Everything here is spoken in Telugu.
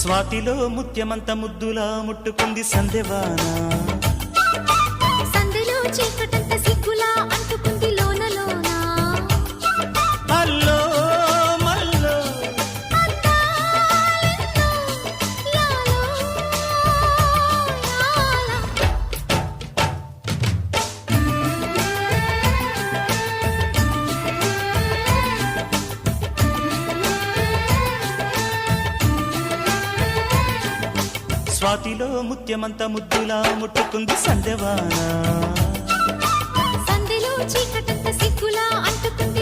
స్వాతిలో ముత్యమంత ముద్దులా ముట్టుకుంది సందెవాన. సందెలో చీకటంత సిగ్గులా అంటుకుంది లోన లోన. అల్లో మల్లో అందాలెన్నో లాలో లాలా. స్వాతిలో ముత్యమంత ముద్దులా ముట్టుకుంది సందెవాన. సందెలో చీకటంత సిగ్గులా అంటుకుంది